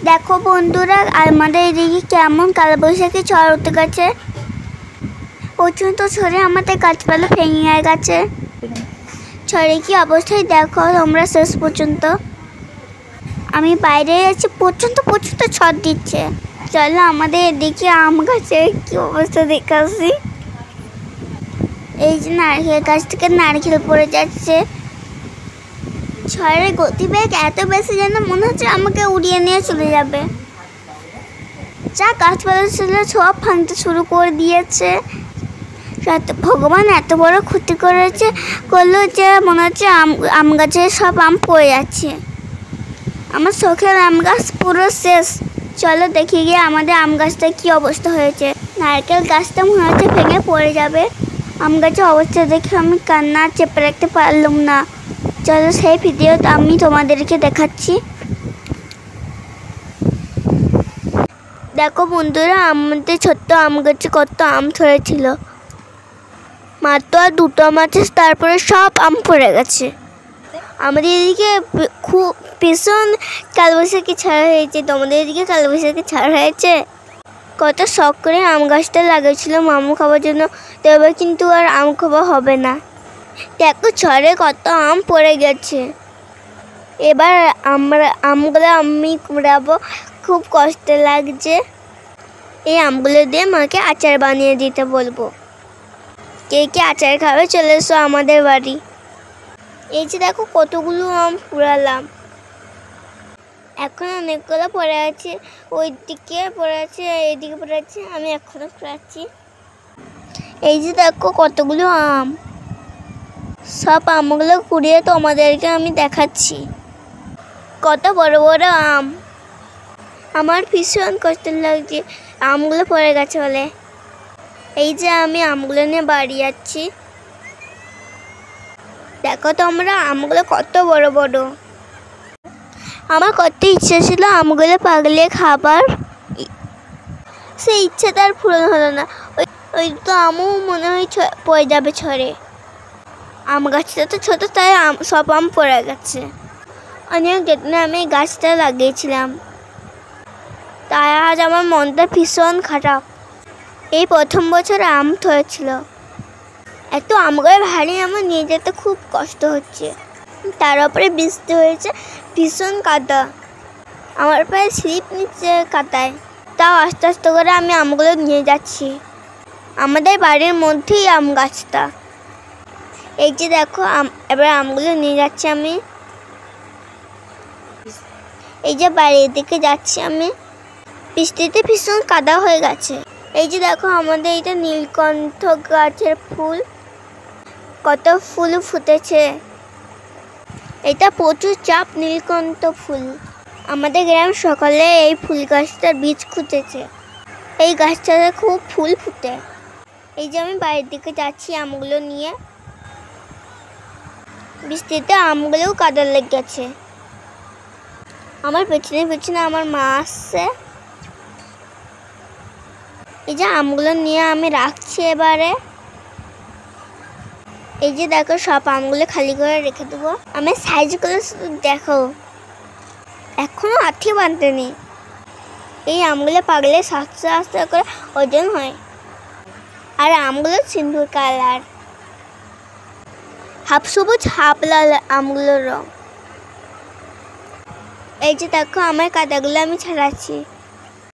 দেখো বন্ধুরা, আমাদের এদিকে কেমন কালবৈশাখী ঝড় উঠে গেছে। পর্যন্ত ঝড়ে আমাদের গাছপালা ভেঙে গেছে। ঝড়ে কি অবস্থায় দেখো তোমরা শেষ পর্যন্ত। আমি বাইরে আছি, প্রচণ্ড ঝড় দিচ্ছে। চলো আমাদের এদিকে আম গাছের কি অবস্থা দেখে আসি। এই যে নারকেল গাছ থেকে নারকেল পড়ে যাচ্ছে। ঝড়ের গতিবেগ এত বেশি যেন মনে হচ্ছে আমাকে উড়িয়ে নিয়ে চলে যাবে। যা গাছপালা ছিল সব ভাঙতে শুরু করে দিয়েছে। ভগবান এত বড় ক্ষতি করলো যে মনে হচ্ছে আম গাছে সব আম পড়ে যাচ্ছে। আমার শখের আম গাছ পুরো শেষ। চলো দেখি গিয়ে আমাদের আম গাছটা কি অবস্থা হয়েছে। নারকেল গাছটা মনে হচ্ছে ভেঙে পড়ে যাবে। আম গাছের অবস্থা দেখে আমি কান্না চেপে রাখতে পারলাম না। চলো সেই ভিডিওটা আমি তোমাদেরকে দেখাচ্ছি। দেখো বন্ধুরা, আমাদের ছোট্ট আম গাছে কত আম ধরেছিল। মাত্র আর দুটো আম আছে, তারপরে সব আম পড়ে গেছে। আমাদের এদিকে খুব ভীষণ কালবৈশাখী ছাড়া হয়েছে। তোমাদের এদিকে কালবৈশাখী ছাড়া হয়েছে? কত শখ করে আম গাছটা লাগিয়েছিল আম খাওয়ার জন্য, তবে কিন্তু আর আম খাওয়া হবে না। দেখো ঝড়ে কত আম পড়ে গেছে। এবার আমগুলো আমি কুড়াবো, খুব কষ্ট লাগছে। এই আমগুলো দিয়ে মাকে আচার বানিয়ে দিতে বলবো। কে কে আচার খাবে চলে এসো আমাদের বাড়ি। এই যে দেখো কতগুলো আম কুড়ালাম। এখন অনেকগুলো পড়ে আছে, ওই দিকে পড়ে আছে, এইদিকে পড়ে আছে। আমি এখনো কুড়াচ্ছি। এই যে দেখো কতগুলো আম। সব আমগুলো কুড়িয়ে তোমাদেরকে আমি দেখাচ্ছি। কত বড় বড় আম। আমার ভীষণ কষ্ট লাগছে আমগুলো পড়ে গেছে বলে। এই যে আমি আমগুলো নিয়ে বাড়ি যাচ্ছি। দেখো তোমরা আমগুলো কত বড় বড়। আমার কত ইচ্ছে ছিল আমগুলো পাগলে খাবার, সেই ইচ্ছেটা আর পূরণ হলো না। ওই তো আমও মনে হয় পড়ে যাবে ঝড়ে। আম গাছটা তো ছোটো, তাই সব আম পড়ে গেছে। অনেক যত্নে আমি গাছটা লাগিয়েছিলাম, তাই আজ আমার মনটা ভীষণ খারাপ। এই প্রথম বছর আম ধরেছিল। এত আমগুলো ভারী আমার নিয়ে যেতে খুব কষ্ট হচ্ছে। তার উপরে বৃষ্টি হয়েছে, ভীষণ কাদা। আমার পায়ে স্লিপ নিচ্ছে কাদায়। তাও আস্তে আস্তে করে আমি আমগুলো নিয়ে যাচ্ছি। আমাদের বাড়ির মধ্যেই আম গাছটা। এই যে দেখো এবার আমগুলো নিয়ে যাচ্ছি আমি। এই যে বাড়ির দিকে যাচ্ছি আমি। বৃষ্টিতে ভীষণ কাদা হয়ে গেছে। এই যে দেখো আমাদের এটা নীলকণ্ঠ গাছের ফুল, কত ফুল ফুটেছে। এটা প্রচুর চাপ নীলকণ্ঠ ফুল। আমাদের গ্রাম সকালে এই ফুল গাছটার বীজ খুঁজেছে। এই গাছটাতে খুব ফুল ফুটে। এই যে আমি বাড়ির দিকে যাচ্ছি আমগুলো নিয়ে। বৃষ্টিতে আমগুলোও কাদা লেগে গেছে। আমার পেছনে পেছনে আমার মা আসছে। এই যে আমগুলো নিয়ে আমি রাখছি এবারে। এই যে দেখো সব আমগুলো খালি করে রেখে দেবো। আমি সাইজগুলো শুধু দেখো, এখনো আঠি বাঁধতেনি। এই আমগুলো পাগলে আস্তে আস্তে করে ওজন হয়। আর আমগুলো সিন্দুর কালার, হাফ সবুজ হাফ লাল আমগুলোর রং। এই যে দেখো আমার কাদাগুলো আমি ছাড়াচ্ছি।